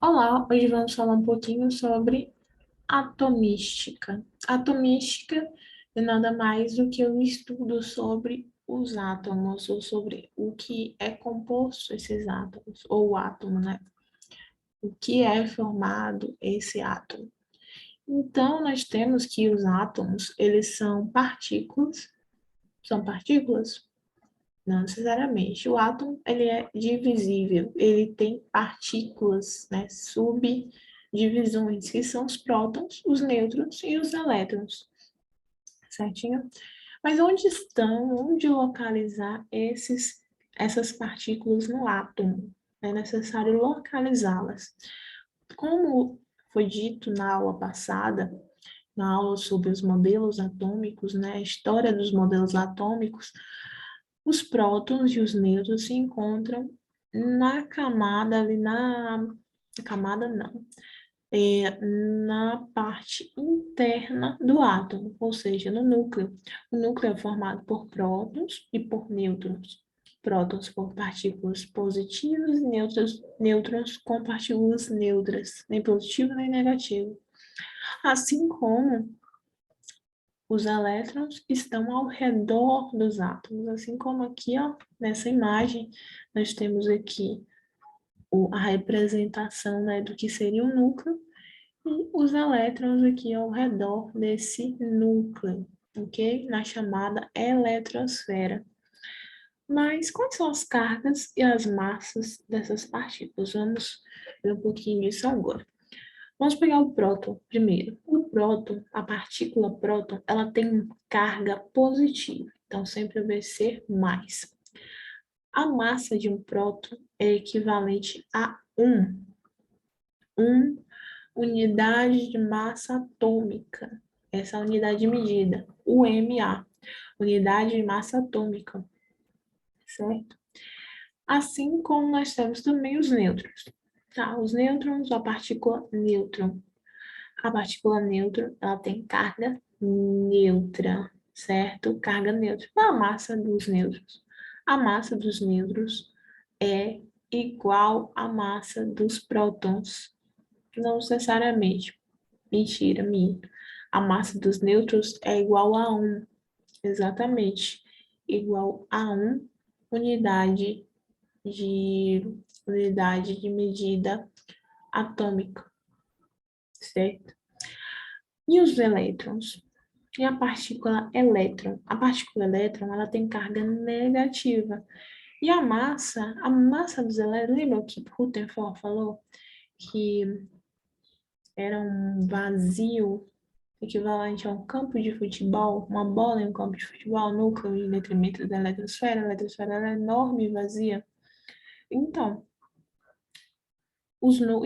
Olá, hoje vamos falar um pouquinho sobre atomística. Atomística é nada mais do que um estudo sobre os átomos, ou sobre o que é composto esses átomos, ou o átomo, né? O que é formado esse átomo. Então, nós temos que os átomos, eles são partículas? Não necessariamente. O átomo, ele é divisível, ele tem partículas, né, subdivisões, que são os prótons, os nêutrons e os elétrons, certinho? Mas onde localizar essas partículas no átomo? É necessário localizá-las. Como foi dito na aula passada, na aula sobre os modelos atômicos, né, a história dos modelos atômicos, os prótons e os nêutrons se encontram na camada ali na camada não, na parte interna do átomo, ou seja, no núcleo. O núcleo é formado por prótons e por nêutrons. Prótons por partículas positivas e nêutrons com partículas neutras, nem positivo nem negativo. Assim como os elétrons estão ao redor dos átomos, assim como aqui, ó, nessa imagem, nós temos aqui a representação, né, do que seria o núcleo e os elétrons aqui ao redor desse núcleo, ok? Na chamada eletrosfera. Mas quais são as cargas e as massas dessas partículas? Vamos ver um pouquinho disso agora. Vamos pegar o próton primeiro. O próton, a partícula próton, ela tem carga positiva, então sempre vai ser mais. A massa de um próton é equivalente a 1 unidade de massa atômica. Essa é a unidade de medida, UMA, unidade de massa atômica, certo? Assim como nós temos também os nêutrons. Tá? Os nêutrons, a partícula nêutron. A partícula nêutron, ela tem carga neutra, certo? Carga neutra. Qual a massa dos nêutrons? A massa dos nêutrons é igual à massa dos prótons. Não necessariamente. Mentira, minto. A massa dos nêutrons é igual a 1. Exatamente. Igual a 1 unidade de unidade de medida atômica, certo? E os elétrons? E a partícula elétron? A partícula elétron, ela tem carga negativa. E a massa dos elétrons, lembra o que Rutherford falou? Que era um vazio equivalente a um campo de futebol, uma bola em um campo de futebol, núcleo em detrimento da eletrosfera. A eletrosfera era enorme e vazia. Então,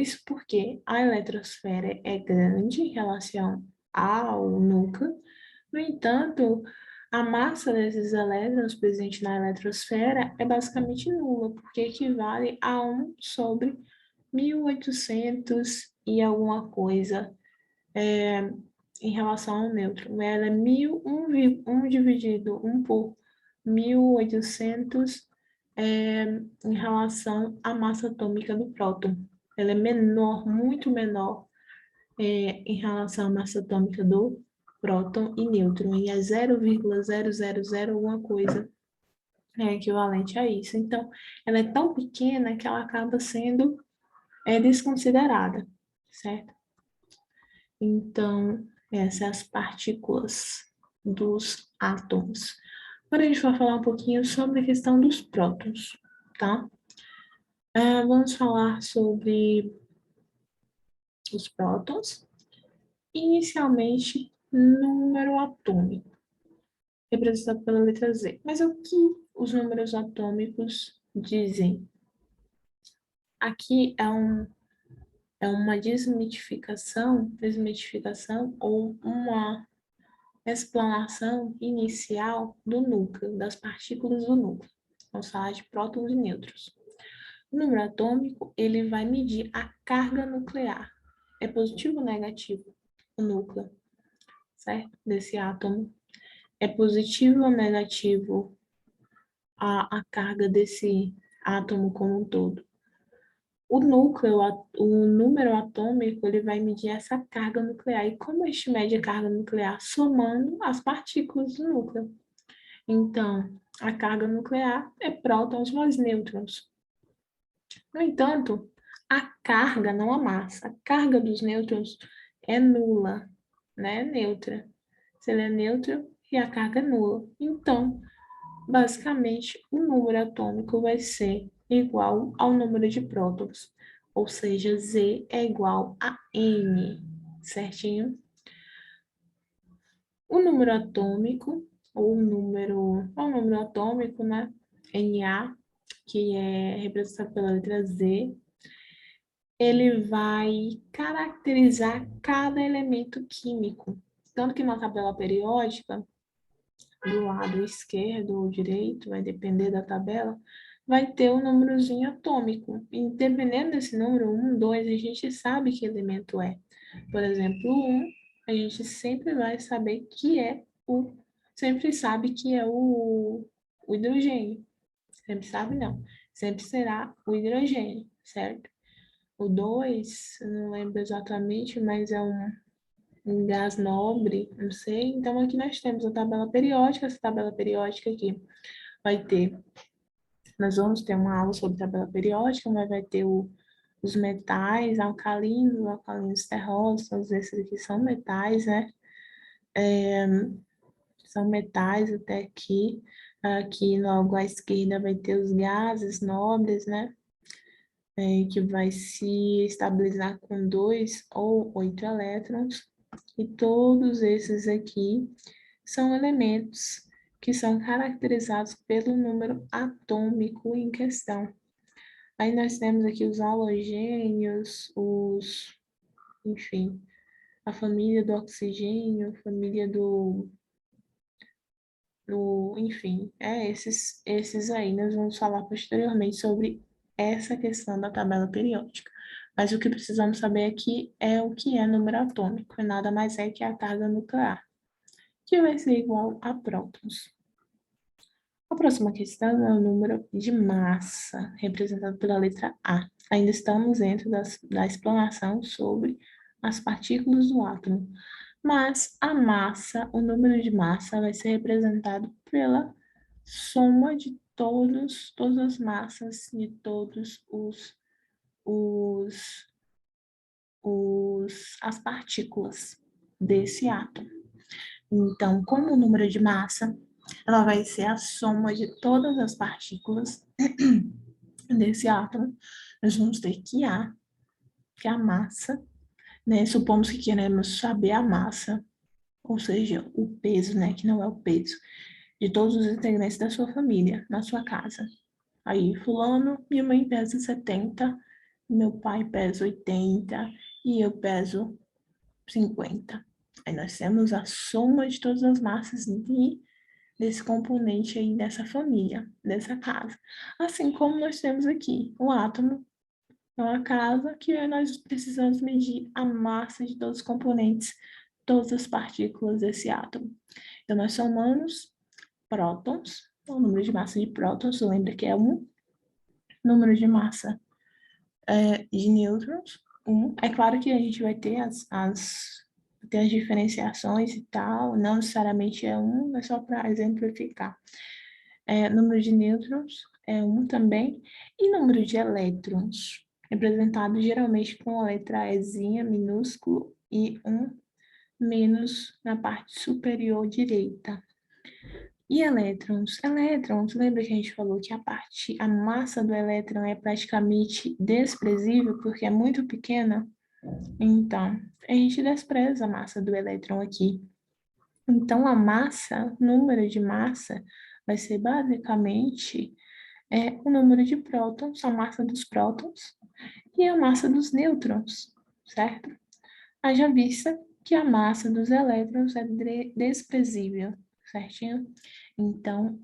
isso porque a eletrosfera é grande em relação ao núcleo. No entanto, a massa desses elétrons presente na eletrosfera é basicamente nula, porque equivale a 1 sobre 1800 e alguma coisa em relação ao nêutron. Ela é 1 dividido 1 por 1800 em relação à massa atômica do próton. Ela é menor, muito menor em relação à massa atômica do próton e nêutron, e é 0,000 alguma coisa equivalente a isso. Então, ela é tão pequena que ela acaba sendo desconsiderada, certo? Então, essas as partículas dos átomos. Agora a gente vai falar um pouquinho sobre a questão dos prótons, tá? Vamos falar sobre os prótons. Inicialmente, número atômico, representado pela letra Z. Mas o que os números atômicos dizem? Aqui é uma desmitificação ou uma explanação inicial do núcleo, das partículas do núcleo. Vamos falar de prótons e nêutrons. O número atômico, ele vai medir a carga nuclear. É positivo ou negativo o núcleo, certo? Desse átomo. É positivo ou negativo a carga desse átomo como um todo? o núcleo, o número atômico, ele vai medir essa carga nuclear. E como a gente mede a carga nuclear? Somando as partículas do núcleo. Então, a carga nuclear é prótons mais nêutrons. No entanto, a carga, não a massa, a carga dos nêutrons é nula, né? Neutra. Se ele é neutro e a carga é nula. Então, basicamente, o número atômico vai ser igual ao número de prótons, ou seja, Z é igual a N, certinho? O número atômico, ou o número atômico, né? Na, que é representado pela letra Z, ele vai caracterizar cada elemento químico. Tanto que na tabela periódica, do lado esquerdo ou direito, vai depender da tabela, vai ter o númerozinho atômico. E dependendo desse número, 1, 2, a gente sabe que elemento é. Por exemplo, 1, a gente sempre vai saber que é sempre sabe que é o hidrogênio. Sempre sabe, não. Sempre será o hidrogênio, certo? O 2, eu não lembro exatamente, mas é um gás nobre, não sei. Então, aqui nós temos a tabela periódica. Essa tabela periódica aqui vai ter, nós vamos ter uma aula sobre tabela periódica, mas vai ter os metais alcalinos terrosos, todos esses aqui são metais, né? São metais até aqui. Aqui logo à esquerda vai ter os gases nobres, né? Que vai se estabilizar com 2 ou 8 elétrons. E todos esses aqui são elementos que são caracterizados pelo número atômico em questão. Aí nós temos aqui os halogênios, enfim, a família do oxigênio, a família enfim, esses aí. Nós vamos falar posteriormente sobre essa questão da tabela periódica. Mas o que precisamos saber aqui é o que é número atômico, e nada mais é que a carga nuclear, que vai ser igual a prótons. A próxima questão é o número de massa, representado pela letra A. Ainda estamos dentro da explanação sobre as partículas do átomo, mas a massa, o número de massa, vai ser representado pela soma de todas as massas de todos os, as partículas desse átomo. Então, como o número de massa, ela vai ser a soma de todas as partículas desse átomo. Nós vamos ter que a massa, né? Supomos que queremos saber a massa, ou seja, o peso, né? Que não é o peso de todos os integrantes da sua família, na sua casa. Aí, fulano, minha mãe pesa 70, meu pai pesa 80 e eu peso 50. Aí nós temos a soma de todas as massas desse componente aí dessa família, dessa casa. Assim como nós temos aqui o átomo, é uma casa que nós precisamos medir a massa de todos os componentes, todas as partículas desse átomo. Então, nós somamos prótons, o número de massa de prótons, lembra que é 1, número de massa de nêutrons, 1. É claro que a gente vai ter ter as diferenciações e tal, não necessariamente é 1, é só para exemplificar. Número de nêutrons é 1 também, e número de elétrons, representado geralmente com a letra Ezinha, minúsculo, e 1 menos na parte superior direita. E elétrons? Elétrons, lembra que a gente falou que a massa do elétron é praticamente desprezível porque é muito pequena? Então, a gente despreza a massa do elétron aqui. Então, a massa, número de massa, vai ser basicamente o número de prótons, a massa dos prótons e a massa dos nêutrons, certo? Haja vista que a massa dos elétrons é desprezível, certinho? Então,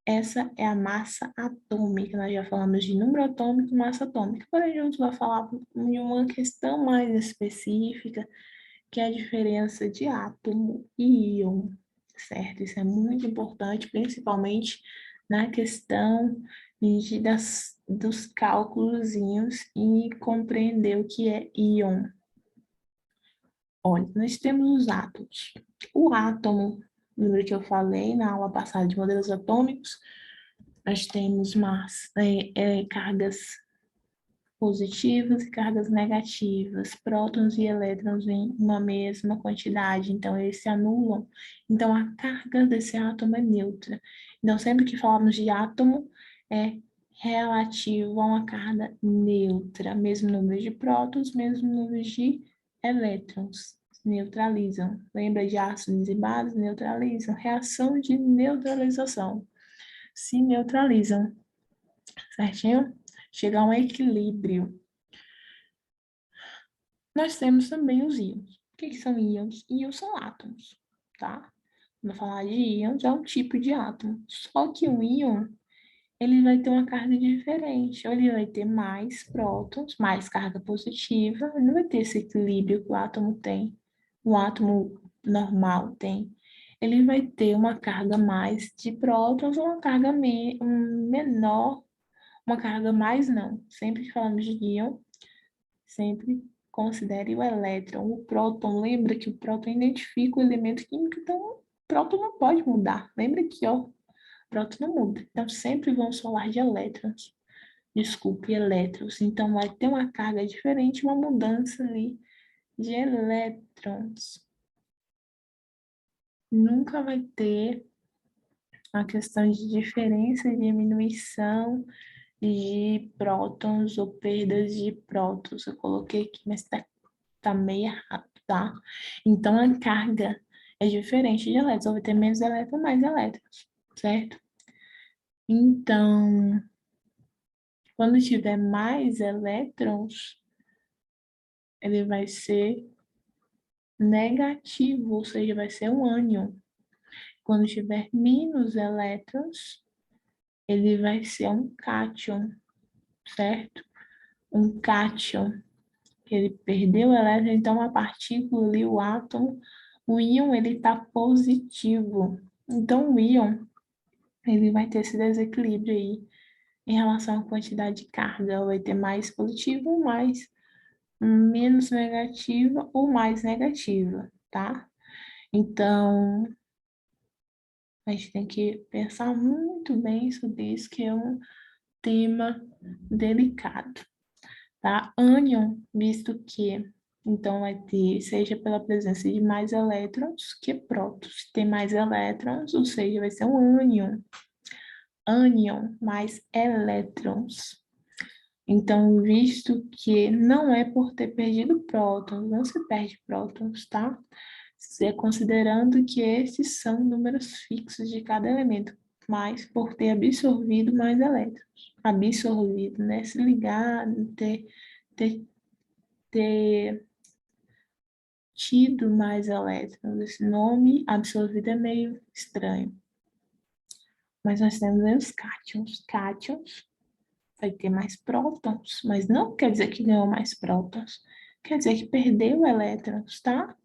essa é a massa atômica. Nós já falamos de número atômico e massa atômica. Agora a gente vai falar de uma questão mais específica, que é a diferença de átomo e íon, certo? Isso é muito importante, principalmente na questão dos cálculozinhos e compreender o que é íon. Olha, nós temos os átomos. O átomo, lembra que eu falei na aula passada de modelos atômicos? Nós temos cargas positivas e cargas negativas, prótons e elétrons em uma mesma quantidade, então eles se anulam. Então a carga desse átomo é neutra. Então sempre que falamos de átomo, é relativo a uma carga neutra, mesmo número de prótons, mesmo número de elétrons. Neutralizam. Lembra de ácidos e bases? Neutralizam. Reação de neutralização. Se neutralizam. Certinho? Chegar a um equilíbrio. Nós temos também os íons. O que são íons? Íons são átomos, tá? Quando falar de íons, é um tipo de átomo. Só que um íon, ele vai ter uma carga diferente. Ou ele vai ter mais prótons, mais carga positiva. Ele não vai ter esse equilíbrio que o átomo tem. O átomo normal tem. Ele vai ter uma carga mais de prótons ou uma carga menor, uma carga mais não. Sempre que falamos de íon, sempre considere o elétron. O próton, lembra que o próton identifica o elemento químico, então o próton não pode mudar. Lembra que o próton não muda. Então sempre vamos falar de elétrons. Desculpe, elétrons. Então vai ter uma carga diferente, uma mudança ali de elétrons. Nunca vai ter a questão de diferença, de diminuição de prótons ou perdas de prótons. Eu coloquei aqui, mas tá meio errado, tá? Então, a carga é diferente de elétrons. Ou vai ter menos elétrons, mais elétrons, certo? Então, quando tiver mais elétrons, ele vai ser negativo, ou seja, vai ser um ânion. Quando tiver menos elétrons, ele vai ser um cátion, certo? Um cátion. Ele perdeu o elétron, então a partícula ali, o átomo, o íon, ele está positivo. Então, o íon, ele vai ter esse desequilíbrio aí em relação à quantidade de carga. Vai ter mais positiva ou mais, menos negativa ou mais negativa, tá? Então, a gente tem que pensar muito bem sobre isso, que é um tema delicado. Tá? Ânion, visto que, então, vai ter, seja pela presença de mais elétrons que prótons. Se tem mais elétrons, ou seja, vai ser um ânion. Ânion mais elétrons. Então, visto que não é por ter perdido prótons, não se perde prótons, tá? Considerando que esses são números fixos de cada elemento, mas por ter absorvido mais elétrons. Absorvido, né? Se ligar, ter ter tido mais elétrons. Esse nome absorvido é meio estranho. Mas nós temos aí os cátions. Cátions vai ter mais prótons, mas não quer dizer que ganhou mais prótons. Quer dizer que perdeu elétrons, tá?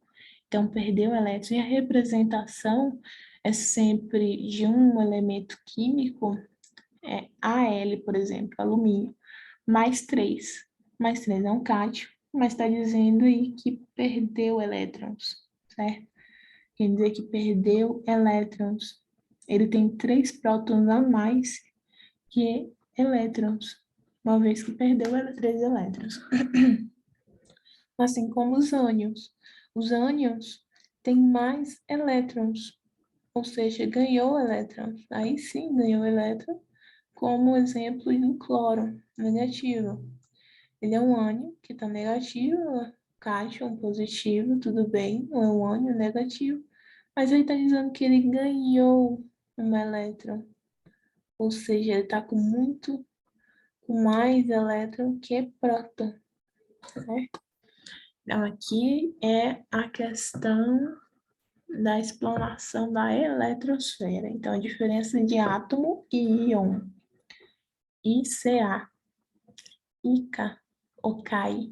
Então, perdeu elétrons. E a representação é sempre de um elemento químico, Al, por exemplo, alumínio, mais 3. Mais 3 é um cátion, mas está dizendo aí que perdeu elétrons, certo? Quer dizer que perdeu elétrons. Ele tem 3 prótons a mais que elétrons, uma vez que perdeu 3 elétrons. Assim como os ânions. Os ânions têm mais elétrons, ou seja, ganhou elétrons. Aí sim ganhou elétron, como exemplo do cloro, negativo. Ele é um ânion que está negativo, cátion positivo, tudo bem, não é um ânion negativo, mas ele está dizendo que ele ganhou um elétron, ou seja, ele está com mais elétron que próton, né? Então, aqui é a questão da explanação da eletrosfera. Então, a diferença de átomo e íon. ICA, ICA, ou CAI,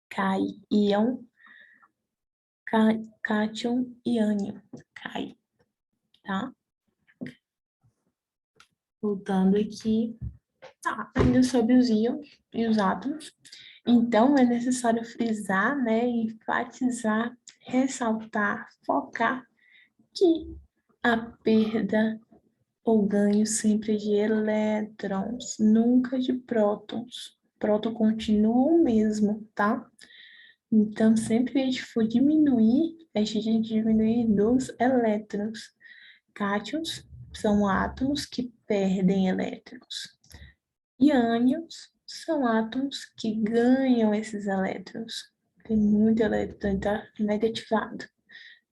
CAI, íon, cátion e ânion, CAI, tá? Voltando aqui, tá, ainda sobre os íons e os átomos. Então, é necessário frisar, né, enfatizar, ressaltar, focar que a perda ou ganho sempre de elétrons, nunca de prótons. Próton continua o mesmo, tá? Então, sempre que a gente for diminuir, a gente tem que diminuir dos elétrons. Cátions são átomos que perdem elétrons. E ânions são átomos que ganham esses elétrons. Tem muito elétron, está negativado,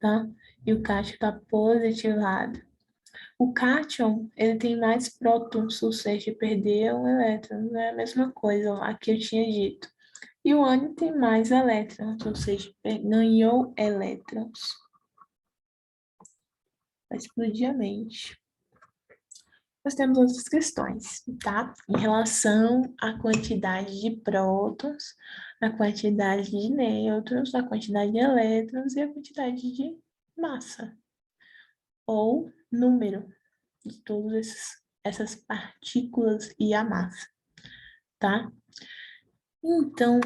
tá? E o cátion está positivado. O cátion, ele tem mais prótons, ou seja, perdeu um elétron, não é a mesma coisa lá que eu tinha dito. E o ânion tem mais elétrons, ou seja, ganhou elétrons. Vai explodir a mente. Nós temos outras questões, tá? Em relação à quantidade de prótons, a quantidade de nêutrons, a quantidade de elétrons e a quantidade de massa, ou número de todas essas partículas e a massa, tá? Então,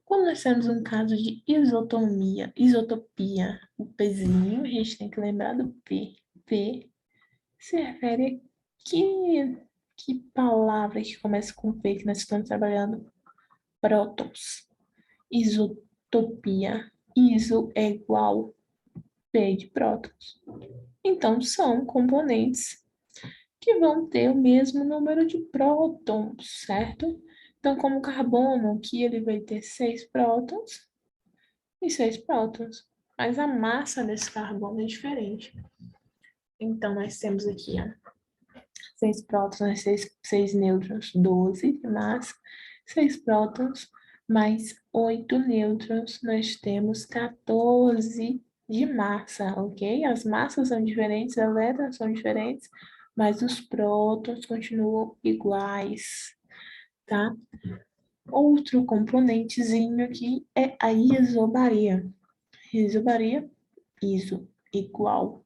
quando nós temos um caso de isotopia, o Pzinho, a gente tem que lembrar do P. P se refere a que palavra que começa com P que nós estamos trabalhando? Prótons. Isotopia. Iso é igual P de prótons. Então, são componentes que vão ter o mesmo número de prótons, certo? Então, como o carbono, aqui ele vai ter 6 prótons e 6 prótons. Mas a massa desse carbono é diferente. Então, nós temos aqui, ó, 6 prótons, 6 nêutrons, 12 de massa, 6 prótons, mais 8 nêutrons, nós temos 14 de massa, ok? As massas são diferentes, as elétrons são diferentes, mas os prótons continuam iguais, tá? Outro componentezinho aqui é a isobaria. Isobaria, iso, igual.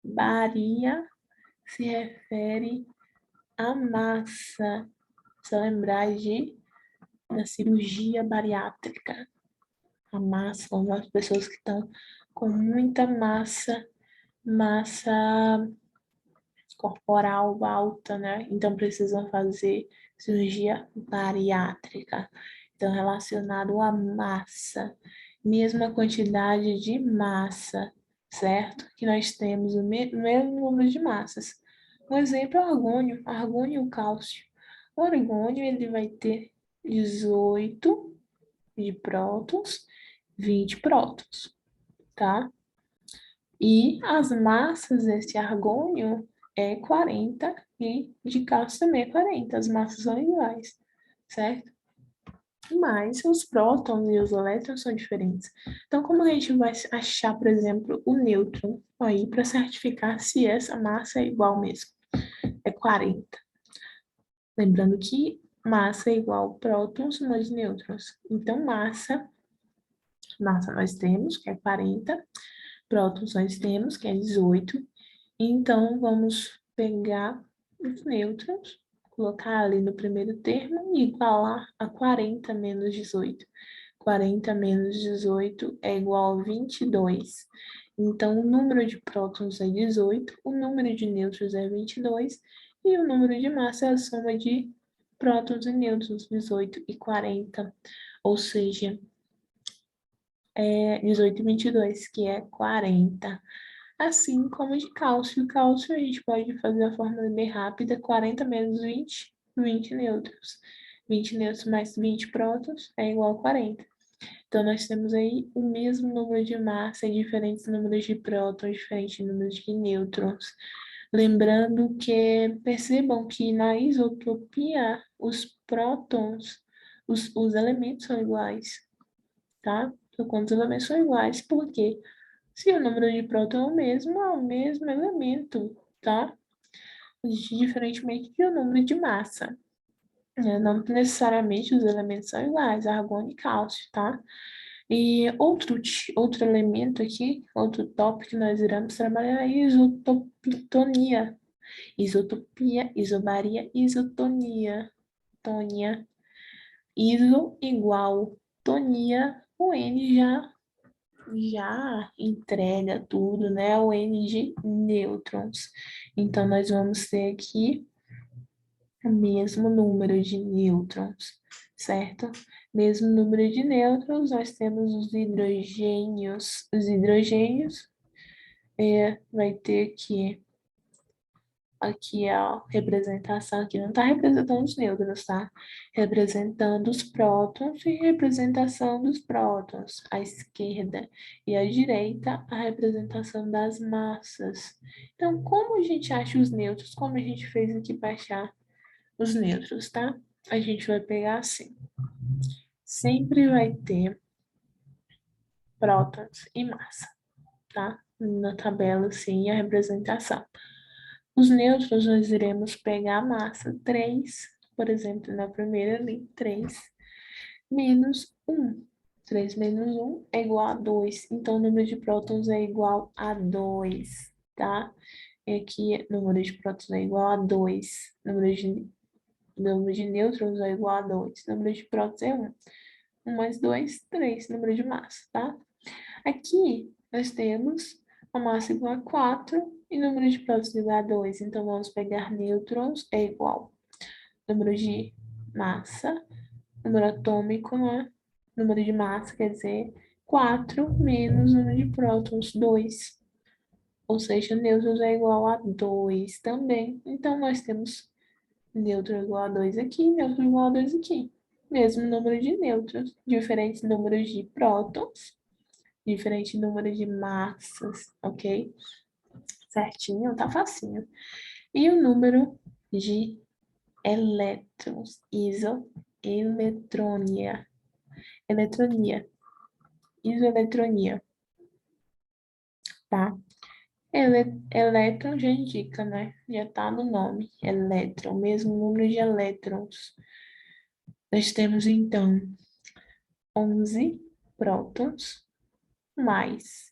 Baria se refere à massa. Se lembrar da cirurgia bariátrica. A massa, são as pessoas que estão com muita massa corporal alta, né? Então precisam fazer cirurgia bariátrica. Então, relacionado à massa, mesma quantidade de massa, certo? Que nós temos o mesmo número de massas. Um exemplo é o argônio e o cálcio. O argônio, ele vai ter 18 de prótons, 20 prótons, tá? E as massas desse argônio é 40 e de cálcio também é 40. As massas são iguais, certo? Mas os prótons e os elétrons são diferentes. Então, como a gente vai achar, por exemplo, o nêutron aí para certificar se essa massa é igual mesmo? É 40. Lembrando que massa é igual prótons mais nêutrons. Então, massa nós temos, que é 40. Prótons nós temos, que é 18. Então, vamos pegar os nêutrons, colocar ali no primeiro termo e igualar a 40 menos 18. 40 menos 18 é igual a 22. Então, o número de prótons é 18, o número de nêutrons é 22 e o número de massa é a soma de prótons e nêutrons, 18 e 40. Ou seja, 18 e 22, que é 40. Assim como de cálcio. Cálcio a gente pode fazer a fórmula bem rápida, 40 menos 20, 20 nêutrons. 20 nêutrons mais 20 prótons é igual a 40. Então, nós temos aí o mesmo número de massa e diferentes números de prótons, diferentes números de nêutrons. Lembrando que, percebam que na isotopia, os prótons, os elementos são iguais, tá? Quantos elementos são iguais, por quê? Se o número de prótons é o mesmo elemento, tá? Diferentemente do número de massa. Não necessariamente os elementos são iguais, argônio e cálcio, tá? E outro elemento aqui, outro tópico que nós iremos trabalhar é a isotopitonia. Isotopia, isobaria, isotonia. Tônia. Iso igual tonia. O N já entrega tudo, né? O N de nêutrons. Então, nós vamos ter aqui o mesmo número de nêutrons, certo? Mesmo número de nêutrons, nós temos os hidrogênios. Os hidrogênios vai ter aqui a representação, aqui não está representando os nêutrons, tá? Representando os prótons e representação dos prótons, à esquerda, e à direita, a representação das massas. Então, como a gente acha os nêutrons? Como a gente fez aqui para achar os nêutrons, tá? A gente vai pegar assim. Sempre vai ter prótons e massa, tá? Na tabela, assim, a representação. Os nêutrons, nós iremos pegar a massa 3, por exemplo, na primeira ali, 3, menos 1. 3 menos 1 é igual a 2. Então, o número de prótons é igual a 2, tá? E aqui, o número de prótons é igual a 2. Número de nêutrons é igual a 2. O número de prótons é 1. 1 mais 2, 3. Número de massa, tá? Aqui, nós temos a massa igual a 4 e número de prótons igual a 2. Então, vamos pegar nêutrons é igual número de massa, número atômico, né? Número de massa, quer dizer, 4 menos número de prótons, 2. Ou seja, nêutrons é igual a 2 também. Então, nós temos nêutron igual a 2 aqui, nêutron igual a 2 aqui. Mesmo número de nêutrons, diferentes números de prótons, diferente número de massas, ok? Certinho, tá facinho. E o número de elétrons, isoeletronia, isoeletronia, tá? Elétron já indica, né? Já tá no nome, elétron, mesmo número de elétrons. Nós temos, então, 11 prótons mais,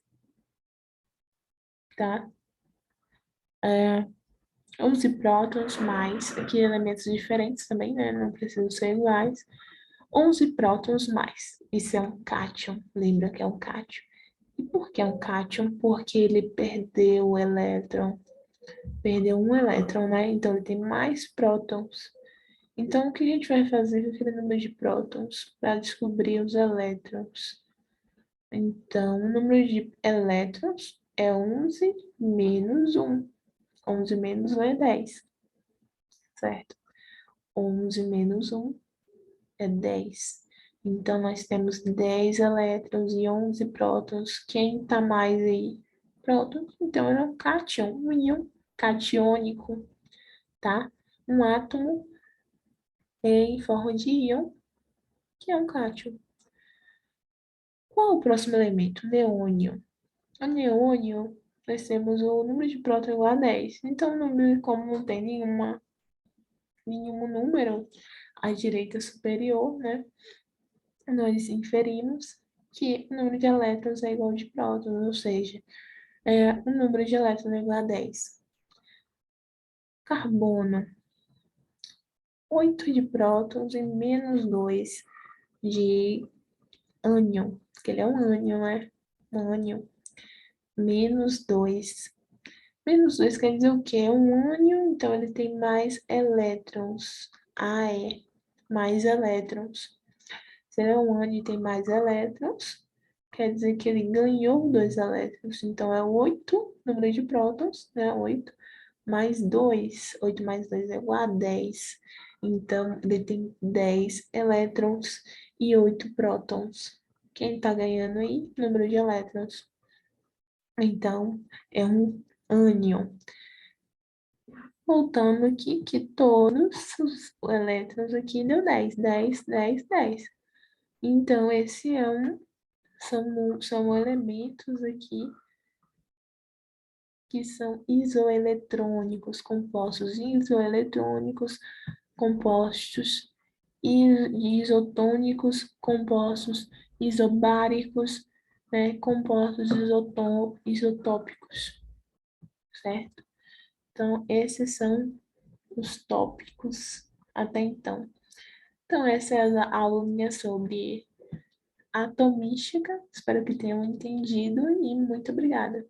tá? 11 prótons mais, aqui elementos diferentes também, né? Não precisam ser iguais. 11 prótons mais. Isso é um cátion, lembra que é um cátion. E por que é um cátion? Porque ele perdeu o elétron. Perdeu um elétron, né? Então ele tem mais prótons. Então o que a gente vai fazer com aquele número de prótons para descobrir os elétrons? Então o número de elétrons é 11 menos 1. 11 menos 1 é 10, certo? 11 menos 1 é 10. Então, nós temos 10 elétrons e 11 prótons. Quem está mais aí? Prótons. Então, é um cátion, um íon catiônico, tá? Um átomo em forma de íon, que é um cátion. Qual o próximo elemento? Neônio. O neônio, nós temos o número de prótons igual a 10. Então, o número, como não tem nenhum número à direita superior, né? Nós inferimos que o número de elétrons é igual de prótons, ou seja, o número de elétrons é igual a 10. Carbono, 8 de prótons e menos 2 de ânion, que ele é um ânion, né? Um ânion. Menos 2. Menos 2 quer dizer o quê? Um ânion, então ele tem mais elétrons. Mais elétrons. Se ele é um ânion e tem mais elétrons, quer dizer que ele ganhou 2 elétrons. Então, é 8, número de prótons, né? 8 mais 2. 8 mais 2 é igual a 10. Então, ele tem 10 elétrons e 8 prótons. Quem está ganhando aí? Número de elétrons. Então, é um ânion. Voltando aqui, que todos os elétrons aqui deu 10, 10, 10, 10. Então, esse é são elementos aqui que são isoeletrônicos, compostos isotônicos, compostos isobáricos, né, compostos isotópicos, certo? Então, esses são os tópicos até então. Então, essa é a aula minha sobre atomística. Espero que tenham entendido e muito obrigada.